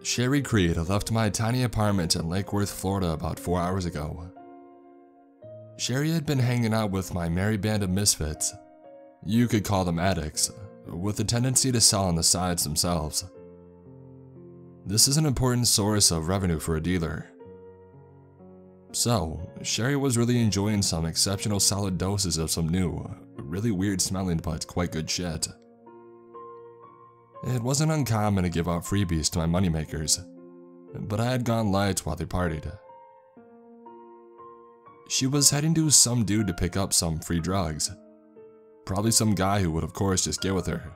Sherry Creed left my tiny apartment in Lake Worth, Florida about 4 hours ago. Sherry had been hanging out with my merry band of misfits. You could call them addicts, with a tendency to sell on the sides themselves. This is an important source of revenue for a dealer. So, Sherry was really enjoying some exceptional solid doses of some new, really weird smelling but quite good shit. It wasn't uncommon to give out freebies to my moneymakers, but I had gone light while they partied. She was heading to some dude to pick up some free drugs. Probably some guy who would of course just get with her.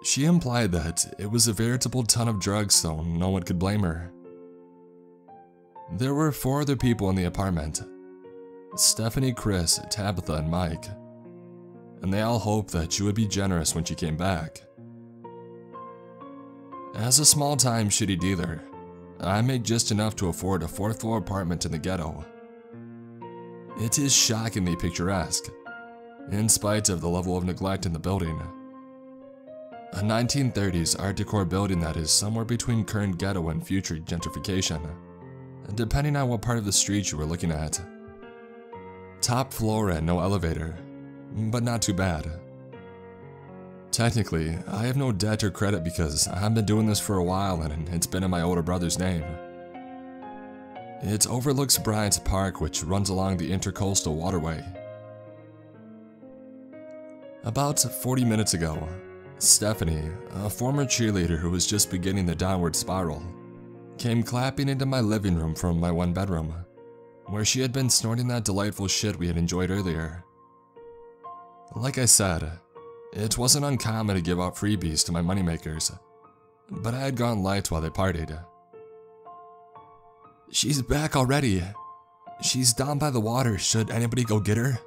She implied that it was a veritable ton of drugs, so no one could blame her. There were 4 other people in the apartment: Stephanie, Chris, Tabitha, and Mike. And they all hoped that she would be generous when she came back. As a small-time shitty dealer, I make just enough to afford a 4th-floor apartment in the ghetto. It is shockingly picturesque, in spite of the level of neglect in the building. A 1930s Art Deco building that is somewhere between current ghetto and future gentrification, depending on what part of the street you were looking at. Top floor and no elevator, but not too bad. Technically, I have no debt or credit because I've been doing this for a while and it's been in my older brother's name. It overlooks Bryant Park, which runs along the Intercoastal Waterway. About 40 minutes ago, Stephanie, a former cheerleader who was just beginning the downward spiral, came clapping into my living room from my 1-bedroom, where she had been snorting that delightful shit we had enjoyed earlier. Like I said, it wasn't uncommon to give out freebies to my moneymakers, but I had gone light while they partied. "She's back already. She's down by the water. Should anybody go get her?"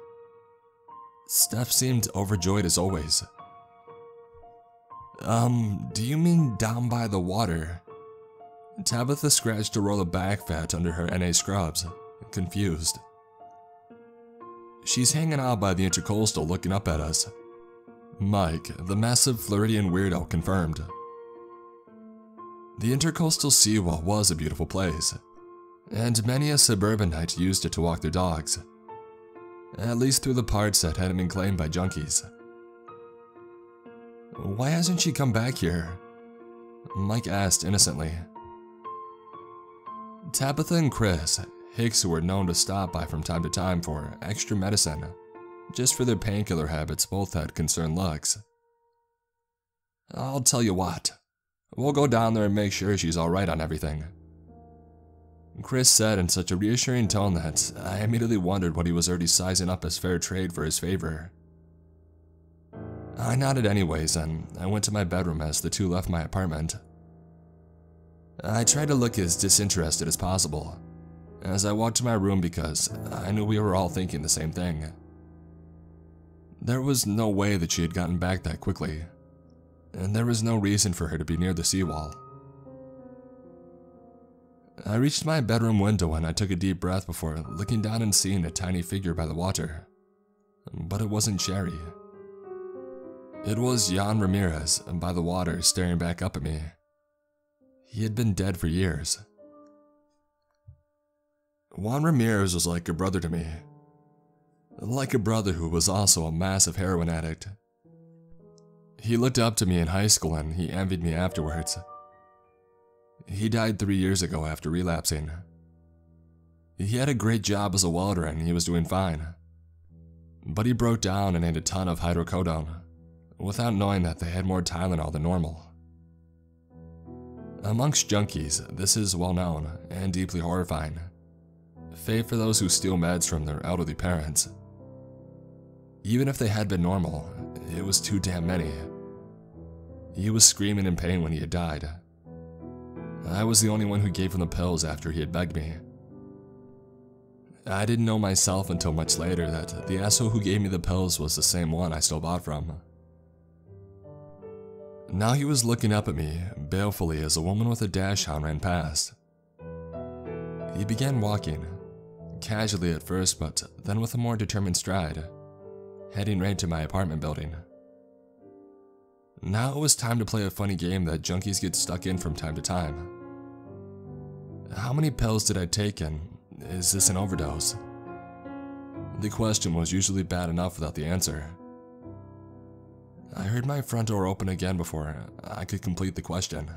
Steph seemed overjoyed as always. Do you mean down by the water?" Tabitha scratched a roll of back fat under her NA scrubs, confused. "She's hanging out by the Intercoastal looking up at us," Mike, the massive Floridian weirdo, confirmed. The Intercoastal Seawall was a beautiful place, and many a suburbanite used it to walk their dogs, at least through the parts that hadn't been claimed by junkies. "Why hasn't she come back here?" Mike asked innocently. Tabitha and Chris, hicks who were known to stop by from time to time for extra medicine, just for their painkiller habits, both had concerned looks. "I'll tell you what, we'll go down there and make sure she's alright on everything," Chris said in such a reassuring tone that I immediately wondered what he was already sizing up as fair trade for his favor. I nodded anyways, and I went to my bedroom as the two left my apartment. I tried to look as disinterested as possible as I walked to my room because I knew we were all thinking the same thing. There was no way that she had gotten back that quickly, and there was no reason for her to be near the seawall. I reached my bedroom window and I took a deep breath before looking down and seeing a tiny figure by the water. But it wasn't Sherry. It was Juan Ramirez by the water, staring back up at me. He had been dead for years. Juan Ramirez was like a brother to me. Like a brother who was also a massive heroin addict. He looked up to me in high school and he envied me afterwards. He died 3 years ago after relapsing. He had a great job as a welder and he was doing fine. But he broke down and ate a ton of hydrocodone, without knowing that they had more Tylenol than normal. Amongst junkies, this is well known and deeply horrifying. Fate for those who steal meds from their elderly parents. Even if they had been normal, it was too damn many. He was screaming in pain when he had died. I was the only one who gave him the pills after he had begged me. I didn't know myself until much later that the asshole who gave me the pills was the same one I still bought from. Now he was looking up at me, balefully, as a woman with a dash hound ran past. He began walking, casually at first, but then with a more determined stride, heading right to my apartment building. Now it was time to play a funny game that junkies get stuck in from time to time. How many pills did I take, and is this an overdose? The question was usually bad enough without the answer. I heard my front door open again before I could complete the question.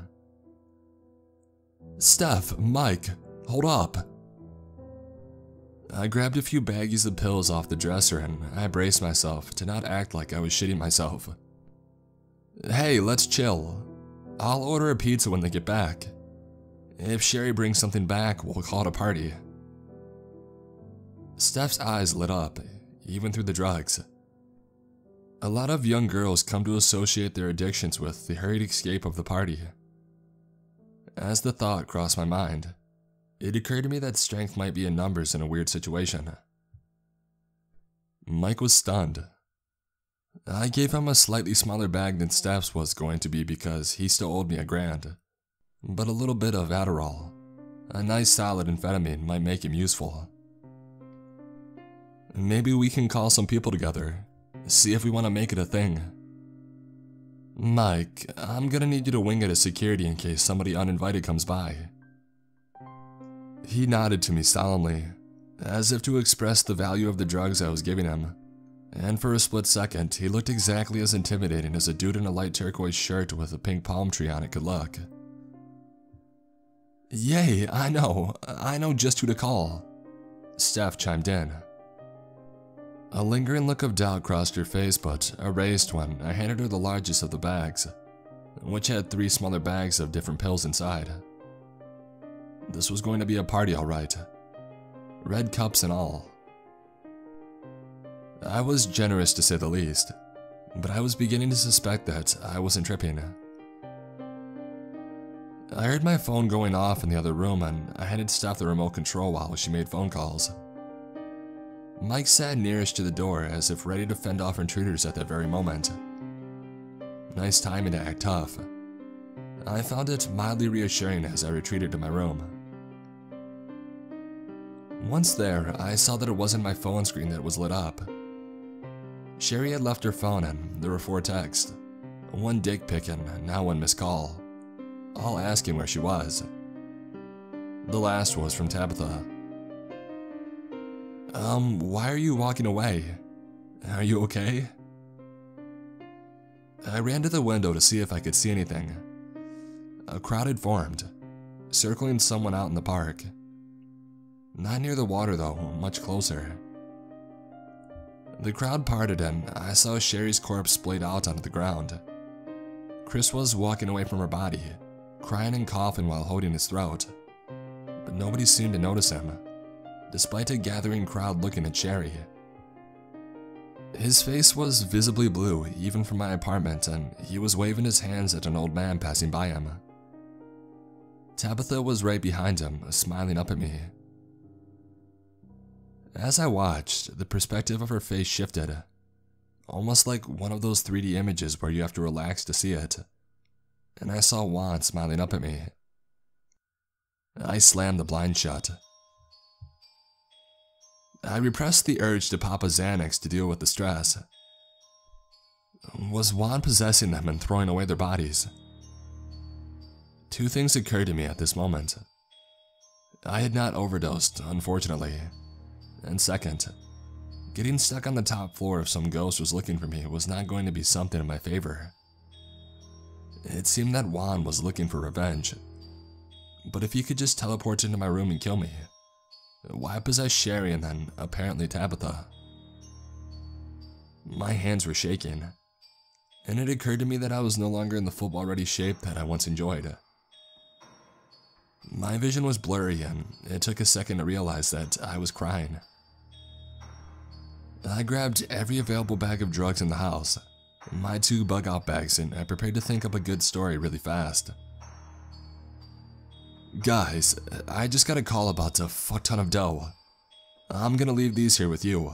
Steph, Mike, hold up. I grabbed a few baggies of pills off the dresser and I braced myself to not act like I was shitting myself. Hey, let's chill. I'll order a pizza when they get back. If Sherry brings something back, we'll call it a party. Steph's eyes lit up, even through the drugs. A lot of young girls come to associate their addictions with the hurried escape of the party. As the thought crossed my mind, it occurred to me that strength might be in numbers in a weird situation. Mike was stunned. I gave him a slightly smaller bag than Steph's was going to be because he still owed me $1,000. But a little bit of Adderall, a nice solid amphetamine, might make him useful. Maybe we can call some people together, see if we want to make it a thing. Mike, I'm gonna need you to wing it as security in case somebody uninvited comes by. He nodded to me solemnly, as if to express the value of the drugs I was giving him, and for a split second, he looked exactly as intimidating as a dude in a light turquoise shirt with a pink palm tree on it could look. Yay, I know just who to call. Steph chimed in. A lingering look of doubt crossed her face, but erased when I handed her the largest of the bags, which had 3 smaller bags of different pills inside. This was going to be a party, all right. Red cups and all. I was generous to say the least, but I was beginning to suspect that I wasn't tripping. I heard my phone going off in the other room and I handed Steph the remote control while she made phone calls. Mike sat nearest to the door as if ready to fend off intruders at that very moment. Nice timing to act tough. I found it mildly reassuring as I retreated to my room. Once there, I saw that it wasn't my phone screen that was lit up. Sherry had left her phone and there were 4 texts, 1 dick pic and now 1 missed call, all asking where she was. The last was from Tabitha. Why are you walking away? Are you okay? I ran to the window to see if I could see anything. A crowd had formed, circling someone out in the park. Not near the water though, much closer. The crowd parted and I saw Sherry's corpse splayed out onto the ground. Chris was walking away from her body, crying and coughing while holding his throat, but nobody seemed to notice him, despite a gathering crowd looking at Sherry. His face was visibly blue even from my apartment and he was waving his hands at an old man passing by him. Tabitha was right behind him, smiling up at me. As I watched, the perspective of her face shifted, almost like one of those 3D images where you have to relax to see it, and I saw Juan smiling up at me. I slammed the blind shut. I repressed the urge to pop a Xanax to deal with the stress. Was Juan possessing them and throwing away their bodies? 2 things occurred to me at this moment. I had not overdosed, unfortunately. And second, getting stuck on the top floor if some ghost was looking for me was not going to be something in my favor. It seemed that Juan was looking for revenge. But if he could just teleport into my room and kill me, why possess Sherry and then apparently Tabitha? My hands were shaking, and it occurred to me that I was no longer in the football-ready shape that I once enjoyed. My vision was blurry and it took a second to realize that I was crying. I grabbed every available bag of drugs in the house, my 2 bug-out bags, and I prepared to think up a good story really fast. Guys, I just got a call about a fuck ton of dough. I'm gonna leave these here with you.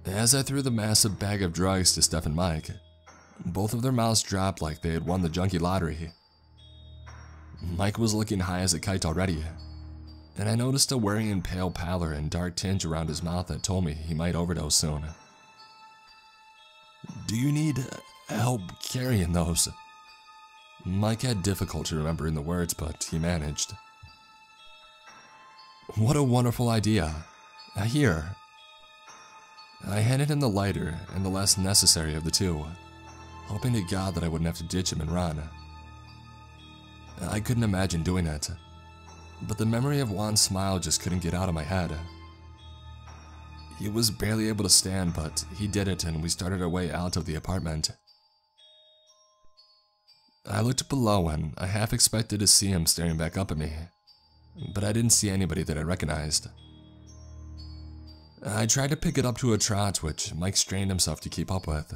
As I threw the massive bag of drugs to Stefan Mike, both of their mouths dropped like they had won the junkie lottery. Mike was looking high as a kite already, and I noticed a worrying pale pallor and dark tinge around his mouth that told me he might overdose soon. Do you need help carrying those. Mike had difficulty remembering the words, but he managed. What a wonderful idea. Here. I handed him the lighter and the less necessary of the two, hoping to God that I wouldn't have to ditch him and run. I couldn't imagine doing it, but the memory of Juan's smile just couldn't get out of my head. He was barely able to stand, but he did it, and we started our way out of the apartment. I looked below and I half expected to see him staring back up at me, but I didn't see anybody that I recognized. I tried to pick it up to a trot, which Mike strained himself to keep up with.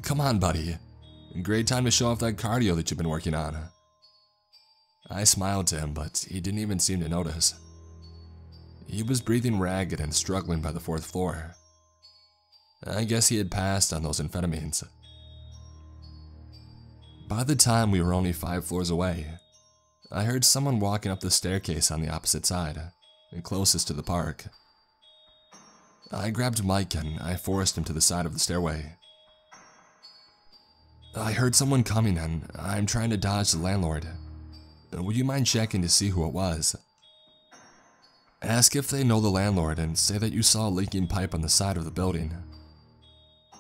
Come on, buddy. Great time to show off that cardio that you've been working on. I smiled to him, but he didn't even seem to notice. He was breathing ragged and struggling by the 4th floor. I guess he had passed on those amphetamines. By the time we were only 5 floors away, I heard someone walking up the staircase on the opposite side, closest to the park. I grabbed Mike and I forced him to the side of the stairway. I heard someone coming and I'm trying to dodge the landlord. Would you mind checking to see who it was? Ask if they know the landlord and say that you saw a leaking pipe on the side of the building.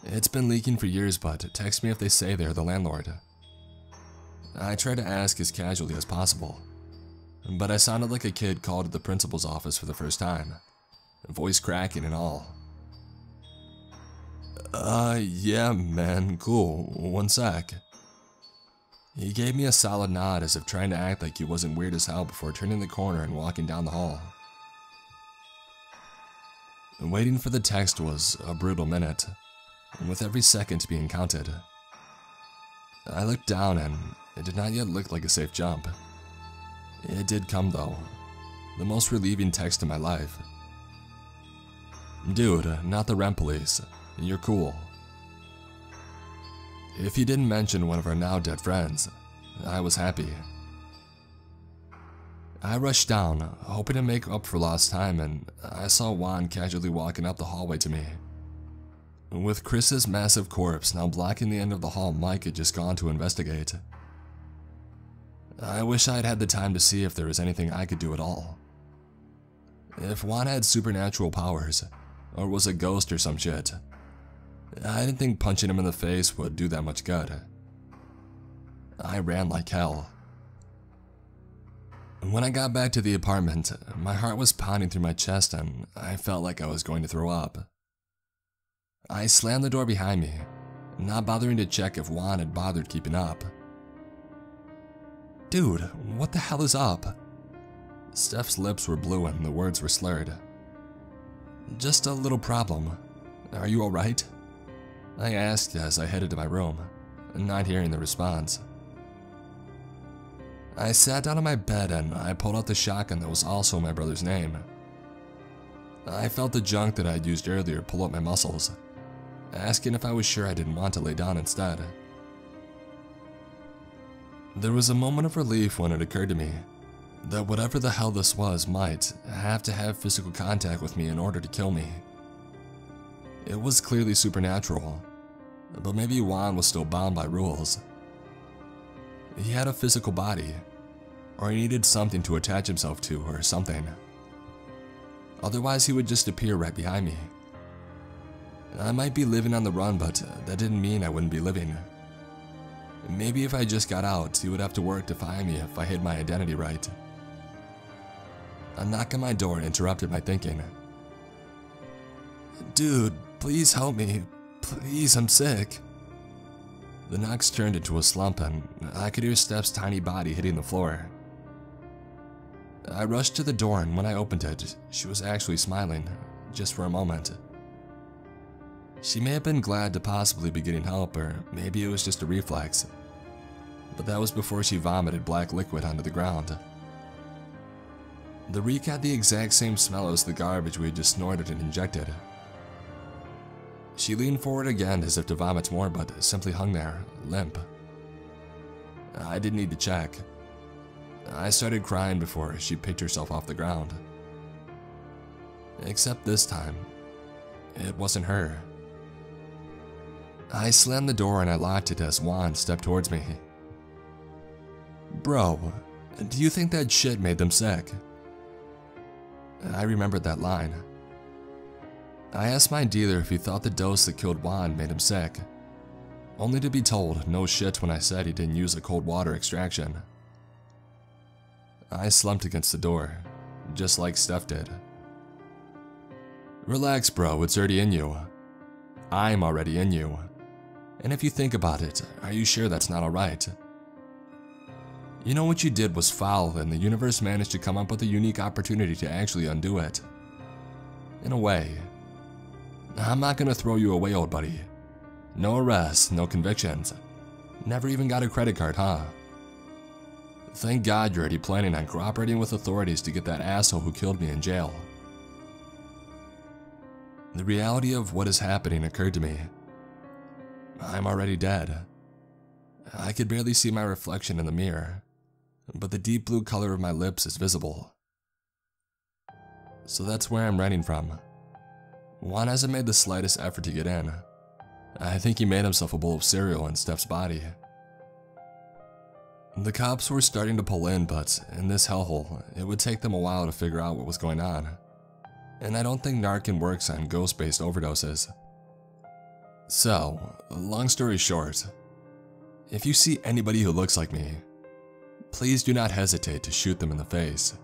It's been leaking for years, but text me if they say they're the landlord. I tried to ask as casually as possible, but I sounded like a kid called to the principal's office for the first time, voice cracking and all. Yeah, man, cool, 1 sec. He gave me a solid nod as if trying to act like he wasn't weird as hell before turning the corner and walking down the hall. Waiting for the text was a brutal minute, with every second being counted. I looked down and it did not yet look like a safe jump. It did come though, the most relieving text in my life. Dude, not the rent police. You're cool. If he didn't mention one of our now dead friends, I was happy. I rushed down, hoping to make up for lost time, and I saw Juan casually walking up the hallway to me. With Chris's massive corpse now blocking the end of the hall Mike had just gone to investigate. I wish I had had the time to see if there was anything I could do at all. If Juan had supernatural powers, or was a ghost or some shit, I didn't think punching him in the face would do that much good. I ran like hell. When I got back to the apartment, my heart was pounding through my chest and I felt like I was going to throw up. I slammed the door behind me, not bothering to check if Juan had bothered keeping up. Dude, what the hell is up? Steph's lips were blue and the words were slurred. Just a little problem. Are you alright? I asked as I headed to my room, not hearing the response. I sat down on my bed and I pulled out the shotgun that was also my brother's name. I felt the junk that I'd used earlier pull up my muscles, asking if I was sure I didn't want to lay down instead. There was a moment of relief when it occurred to me that whatever the hell this was might have to have physical contact with me in order to kill me. It was clearly supernatural, but maybe Juan was still bound by rules. He had a physical body, or he needed something to attach himself to or something. Otherwise he would just appear right behind me. I might be living on the run, but that didn't mean I wouldn't be living. Maybe if I just got out, he would have to work to find me if I hid my identity right. A knock on my door interrupted my thinking. Dude, please help me. Please, I'm sick. The knocks turned into a slump and I could hear Steph's tiny body hitting the floor. I rushed to the door and when I opened it, she was actually smiling, just for a moment. She may have been glad to possibly be getting help, or maybe it was just a reflex. But that was before she vomited black liquid onto the ground. The reek had the exact same smell as the garbage we had just snorted and injected. She leaned forward again as if to vomit more, but simply hung there, limp. I didn't need to check. I started crying before she picked herself off the ground. Except this time, it wasn't her. I slammed the door and I locked it as Juan stepped towards me. Bro, do you think that shit made them sick? I remembered that line. I asked my dealer if he thought the dose that killed Juan made him sick, only to be told no shit when I said he didn't use a cold water extraction. I slumped against the door, just like Steph did. Relax, bro, it's already in you. I'm already in you. And if you think about it, are you sure that's not alright? You know what you did was foul, and the universe managed to come up with a unique opportunity to actually undo it. In a way. I'm not gonna throw you away, old buddy. No arrests, no convictions. Never even got a credit card, huh? Thank God you're already planning on cooperating with authorities to get that asshole who killed me in jail. The reality of what is happening occurred to me. I'm already dead. I could barely see my reflection in the mirror, but the deep blue color of my lips is visible. So that's where I'm running from. Juan hasn't made the slightest effort to get in. I think he made himself a bowl of cereal in Steph's body. The cops were starting to pull in, but in this hellhole, it would take them a while to figure out what was going on. And I don't think Narcan works on ghost-based overdoses. So, long story short, if you see anybody who looks like me, please do not hesitate to shoot them in the face.